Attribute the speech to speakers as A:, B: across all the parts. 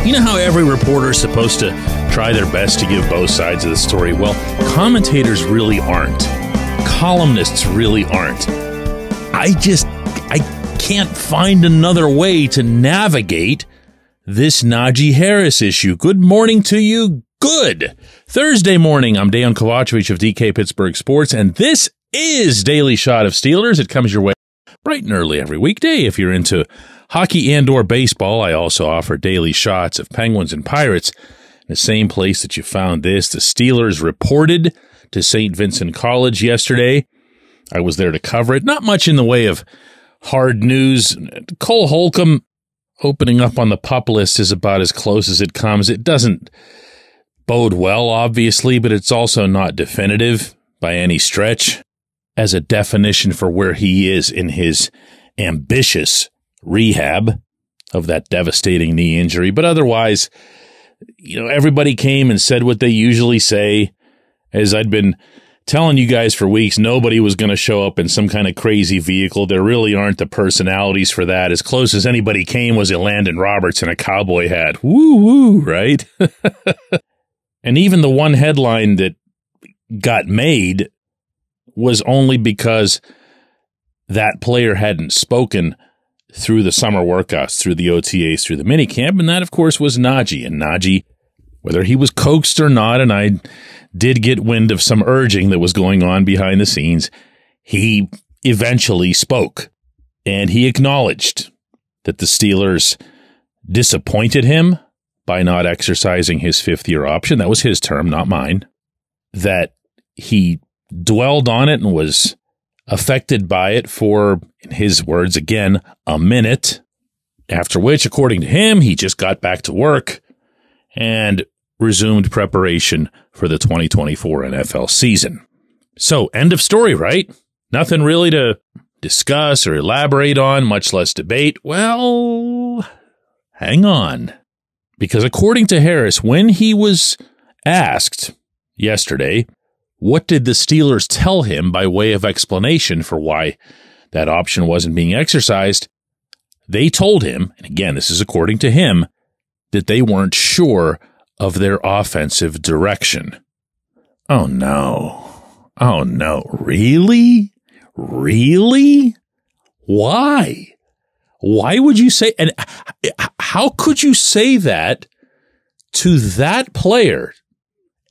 A: You know how every reporter is supposed to try their best to give both sides of the story? Well, commentators really aren't. Columnists really aren't. I can't find another way to navigate this Najee Harris issue. Good morning to you. Good Thursday morning. I'm Dejan Kovacevic of DK Pittsburgh Sports, and this is Daily Shot of Steelers. It comes your way bright and early every weekday. If you're into hockey and or baseball, I also offer daily shots of Penguins and Pirates in the same place that you found this. The Steelers reported to St. Vincent College yesterday. I was there to cover it. Not much in the way of hard news. Cole Holcomb opening up on the PUP list is about as close as it comes. It doesn't bode well, obviously, but it's also not definitive by any stretch as a definition for where he is in his ambitious rehab of that devastating knee injury. But otherwise, everybody came and said what they usually say. As I'd been telling you guys for weeks, nobody was going to show up in some kind of crazy vehicle. There really aren't the personalities for that. As close as anybody came was a Landon Roberts in a cowboy hat. Woo woo, right? And even the one headline that got made was only because that player hadn't spoken through the summer workouts, through the OTAs, through the minicamp, and that, of course, was Najee. And Najee, whether he was coaxed or not, and I did get wind of some urging that was going on behind the scenes, he eventually spoke, and he acknowledged that the Steelers disappointed him by not exercising his fifth-year option. That was his term, not mine. That he dwelled on it and was affected by it for, in his words again, a minute, after which, according to him, he just got back to work and resumed preparation for the 2024 NFL season. So, end of story, right? Nothing really to discuss or elaborate on, much less debate. Well, hang on. Because according to Harris, when he was asked yesterday, what did the Steelers tell him by way of explanation for why that option wasn't being exercised? They told him, and again, this is according to him, that they weren't sure of their offensive direction. Oh, no. Oh, no. Really? Really? Why? Why would you say, and how could you say that to that player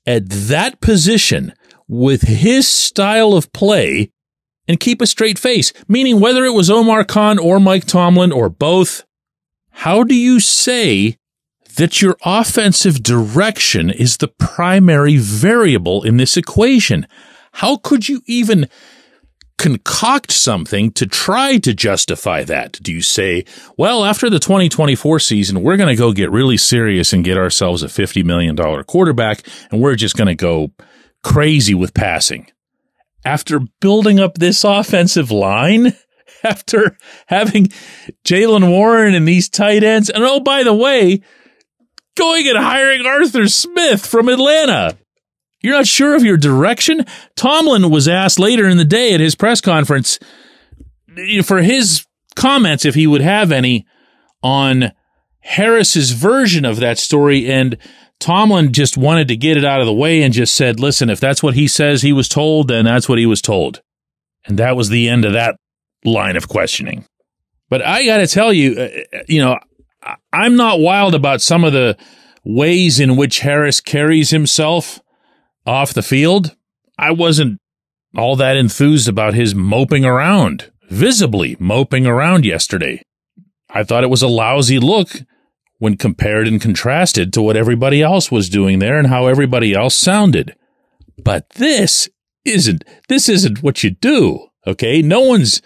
A: at that position with his style of play and keep a straight face? Meaning whether it was Omar Khan or Mike Tomlin or both, how do you say that your offensive direction is the primary variable in this equation? How could you even concoct something to try to justify that? Do you say, well, after the 2024 season, we're going to go get really serious and get ourselves a $50 million quarterback, and we're just going to go crazy with passing? After building up this offensive line, after having Jaylen Warren and these tight ends, and oh, by the way, going and hiring Arthur Smith from Atlanta. You're not sure of your direction? Tomlin was asked later in the day at his press conference for his comments, if he would have any, on Harris's version of that story, and Tomlin just wanted to get it out of the way and just said, listen, if that's what he says he was told, then that's what he was told. And that was the end of that line of questioning. But I got to tell you, I'm not wild about some of the ways in which Harris carries himself off the field. I wasn't all that enthused about his visibly moping around yesterday. I thought it was a lousy look when compared and contrasted to what everybody else was doing there and how everybody else sounded. But this isn't what you do, okay? No one's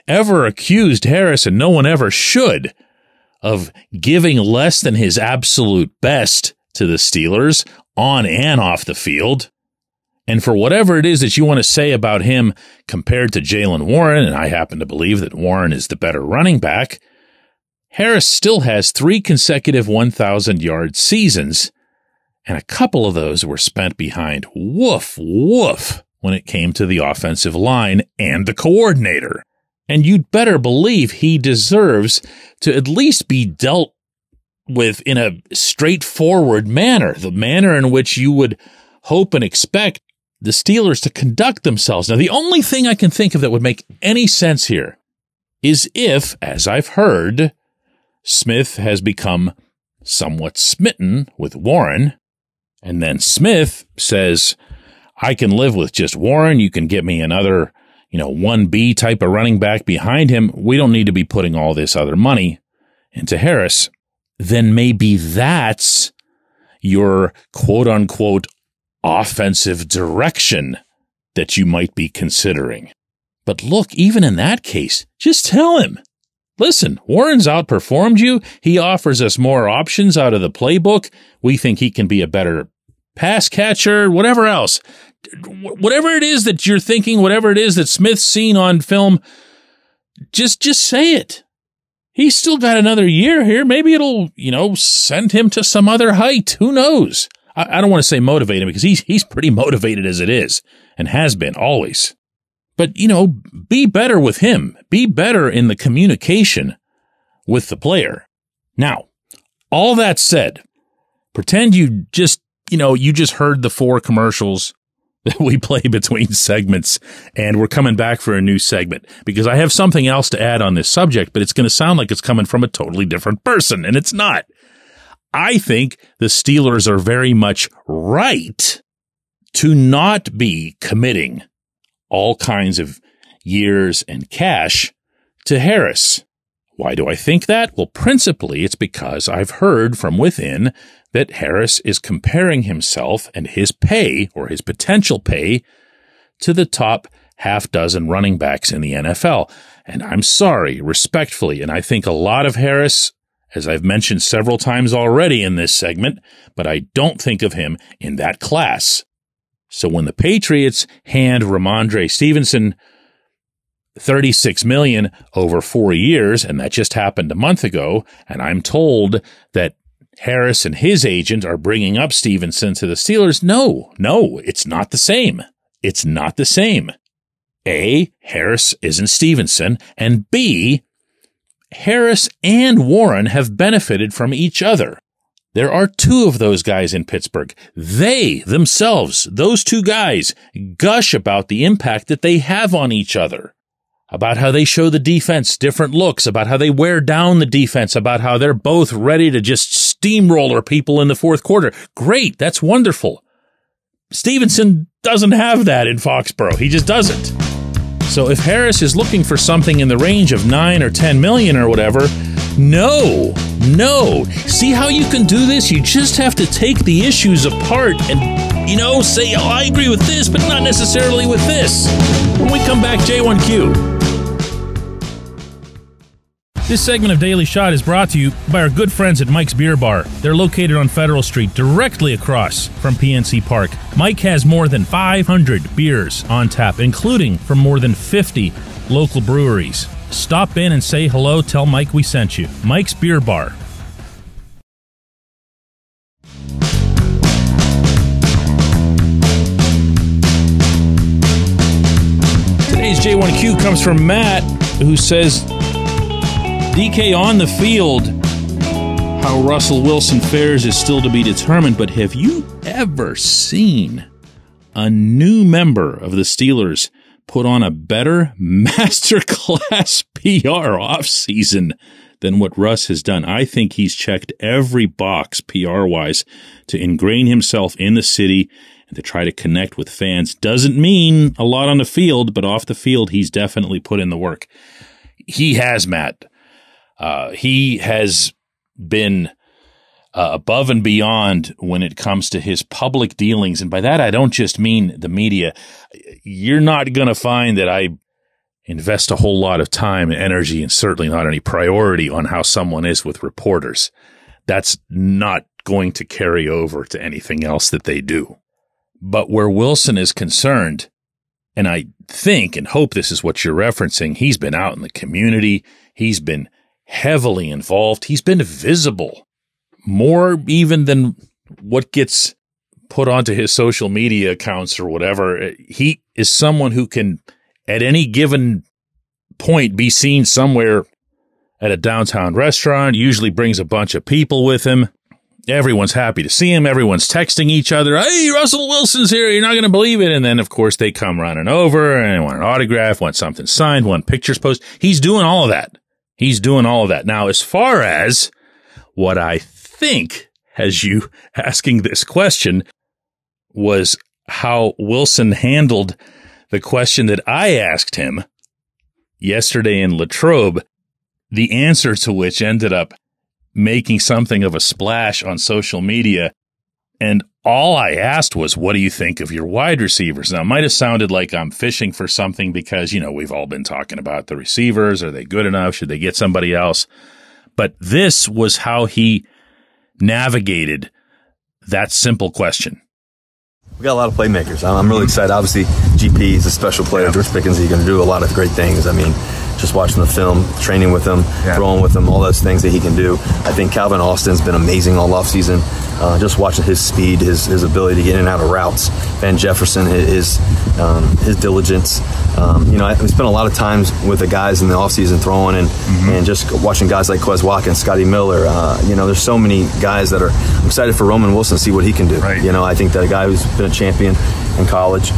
A: ever accused Harris, and no one ever should, of giving less than his absolute best to the Steelers on and off the field. And for whatever it is that you want to say about him compared to Jaylen Warren, and I happen to believe that Warren is the better running back, Harris still has 3 consecutive 1,000-yard seasons, and a couple of those were spent behind woof when it came to the offensive line and the coordinator. And you'd better believe he deserves to at least be dealt with in a straightforward manner, the manner in which you would hope and expect the Steelers to conduct themselves. Now, the only thing I can think of that would make any sense here is if, as I've heard, Smith has become somewhat smitten with Warren, and then Smith says, I can live with just Warren. You can get me another, 1B type of running back behind him. We don't need to be putting all this other money into Harris. Then maybe that's your quote-unquote offensive direction that you might be considering. But look, even in that case, just tell him, listen, Warren's outperformed you. He offers us more options out of the playbook. We think he can be a better pass catcher, whatever else. Whatever it is that you're thinking, whatever it is that Smith's seen on film, just say it. He's still got another year here. Maybe it'll, send him to some other height. Who knows? I don't want to say motivate him because he's pretty motivated as it is and has been always. But, be better with him. Be better in the communication with the player. Now, all that said, pretend you just heard the 4 commercials that we play between segments, and we're coming back for a new segment because I have something else to add on this subject, but it's going to sound like it's coming from a totally different person, and it's not. I think the Steelers are very much right to not be committing all kinds of years and cash to Harris. Why do I think that? Well, principally, it's because I've heard from within that Harris is comparing himself and his pay, or his potential pay, to the top half dozen running backs in the NFL. And I'm sorry, respectfully, and I think a lot of Harris, as I've mentioned several times already in this segment, but I don't think of him in that class. So when the Patriots hand Ramondre Stevenson $36 million over 4 years, and that just happened a month ago, and I'm told that Harris and his agent are bringing up Stevenson to the Steelers, no, it's not the same. It's not the same. A, Harris isn't Stevenson, and B, Harris and Warren have benefited from each other. There are 2 of those guys in Pittsburgh. They themselves, those 2 guys, gush about the impact that they have on each other, about how they show the defense different looks, about how they wear down the defense, about how they're both ready to just steamroller people in the fourth quarter. Great, that's wonderful. Stevenson doesn't have that in Foxborough. He just doesn't. So if Harris is looking for something in the range of 9 or 10 million or whatever, no. See how you can do this? You just have to take the issues apart and, say, oh, I agree with this, but not necessarily with this. When we come back, J1Q. This segment of Daily Shot is brought to you by our good friends at Mike's Beer Bar. They're located on Federal Street, directly across from PNC Park. Mike has more than 500 beers on tap, including from more than 50 local breweries. Stop in and say hello. Tell Mike we sent you. Mike's Beer Bar. Today's J1Q comes from Matt, who says, DK on the field, how Russell Wilson fares is still to be determined, but have you ever seen a new member of the Steelers put on a better masterclass PR offseason than what Russ has done? I think he's checked every box PR-wise to ingrain himself in the city and to try to connect with fans. Doesn't mean a lot on the field, but off the field, he's definitely put in the work. He has, Matt. He has been above and beyond when it comes to his public dealings. And by that, I don't just mean the media. You're not going to find that I invest a whole lot of time and energy, and certainly not any priority on how someone is with reporters. That's not going to carry over to anything else that they do. But where Wilson is concerned, and I think and hope this is what you're referencing, he's been out in the community. He's been heavily involved. He's been visible more even than what gets put onto his social media accounts or whatever. He is someone who can, at any given point, be seen somewhere at a downtown restaurant, usually brings a bunch of people with him. Everyone's happy to see him. Everyone's texting each other. Hey, Russell Wilson's here. You're not going to believe it. And then, of course, they come running over and want an autograph, want something signed, want pictures posted. He's doing all of that. He's doing all of that. Now, as far as what I think has you asking this question was how Wilson handled the question that I asked him yesterday in Latrobe, the answer to which ended up making something of a splash on social media. And all I asked was, what do you think of your wide receivers? Now, it might have sounded like I'm fishing for something because, we've all been talking about the receivers. Are they good enough? Should they get somebody else? But this was how he navigated that simple question.
B: We got a lot of playmakers. I'm really excited. Obviously, GP is a special player. George Pickens, he's going to do a lot of great things. I mean, just watching the film, training with him, throwing with him, all those things that he can do. I think Calvin Austin's been amazing all offseason. Just watching his speed, his ability to get in and out of routes. Van Jefferson, his diligence. We spent a lot of times with the guys in the offseason throwing and just watching guys like Quez Watkins, Scotty Miller. There's so many guys that I'm excited for Roman Wilson to see what he can do.
A: Right.
B: I think that a guy who's been a champion in college,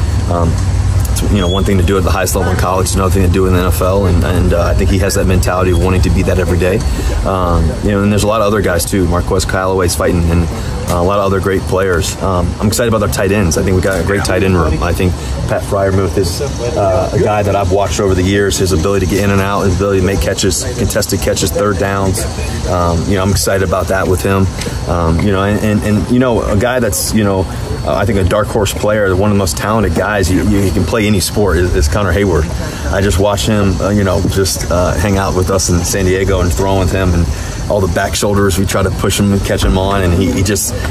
B: one thing to do at the highest level in college, another thing to do in the NFL, and I think he has that mentality of wanting to be that every day. And there's a lot of other guys too. Marquez Callaway's fighting, and a lot of other great players. I'm excited about our tight ends. I think we got a great tight end room. I think Pat Freiermuth is a guy that I've watched over the years. His ability to get in and out, his ability to make catches, contested catches, third downs. I'm excited about that with him. A guy that's I think a dark horse player, one of the most talented guys. He can play any sport. Is Connor Hayward. I just watched him, hang out with us in San Diego and throwing with him, and all the back shoulders. We try to push him and catch him on, and he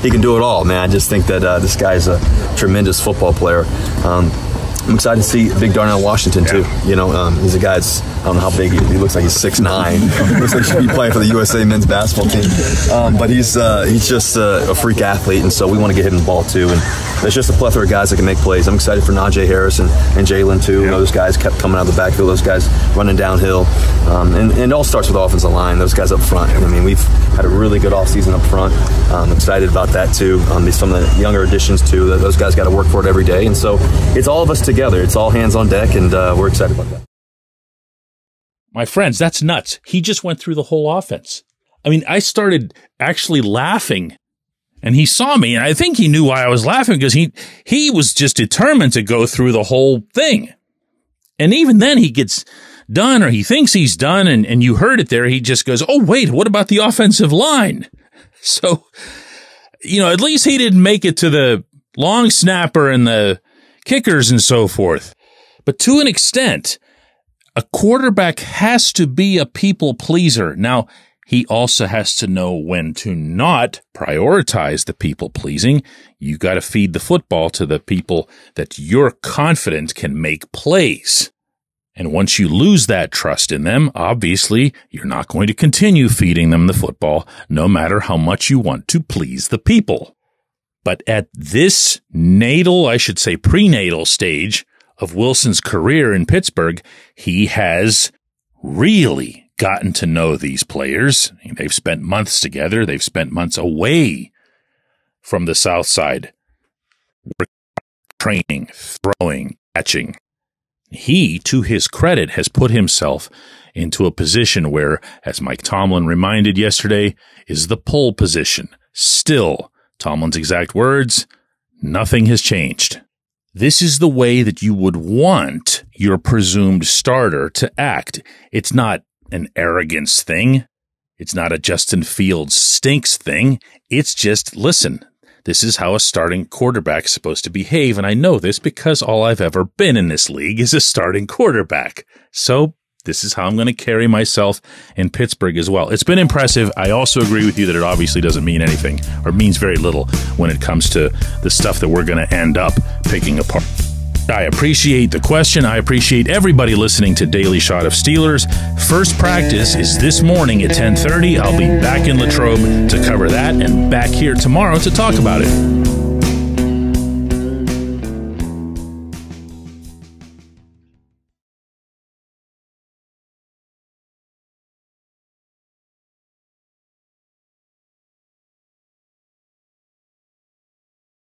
B: can do it all, man. I just think that this guy's a tremendous football player. I'm excited to see Big Darnell Washington too. He's a guy that's, I don't know how big he looks like. He's 6'9". Looks like he should be playing for the USA men's basketball team. But he's just a freak athlete, and so we want to get him the ball too. And there's just a plethora of guys that can make plays. I'm excited for Najee Harris and Jalen too. Those guys kept coming out of the backfield. Those guys running downhill, and it all starts with the offensive line. Those guys up front. I mean, we've had a really good offseason up front. I'm excited about that too. Some of the younger additions too. Those guys got to work for it every day, and so it's all of us together. It's all hands on deck, and we're excited about that.
A: My friends, that's nuts. He just went through the whole offense. I mean, I started actually laughing, and he saw me, and I think he knew why I was laughing, because he was just determined to go through the whole thing. And even then, he gets done, or he thinks he's done, and you heard it there. He just goes, oh, wait, what about the offensive line? So, at least he didn't make it to the long snapper and the kickers and so forth. But to an extent, a quarterback has to be a people pleaser. Now, he also has to know when to not prioritize the people pleasing. You got to feed the football to the people that you're confident can make plays. And once you lose that trust in them, obviously, you're not going to continue feeding them the football, no matter how much you want to please the people. But at this prenatal stage of Wilson's career in Pittsburgh, he has really gotten to know these players. They've spent months together. They've spent months away from the South Side, training, throwing, catching. He, to his credit, has put himself into a position where, as Mike Tomlin reminded yesterday, is the pole position. Still, Tomlin's exact words, nothing has changed. This is the way that you would want your presumed starter to act. It's not an arrogance thing. It's not a Justin Fields stinks thing. It's just, listen, this is how a starting quarterback is supposed to behave. And I know this because all I've ever been in this league is a starting quarterback. So this is how I'm going to carry myself in Pittsburgh as well. It's been impressive. I also agree with you that it obviously doesn't mean anything, or means very little when it comes to the stuff that we're going to end up picking apart. I appreciate the question. I appreciate everybody listening to Daily Shot of Steelers. First practice is this morning at 10:30. I'll be back in Latrobe to cover that, and back here tomorrow to talk about it.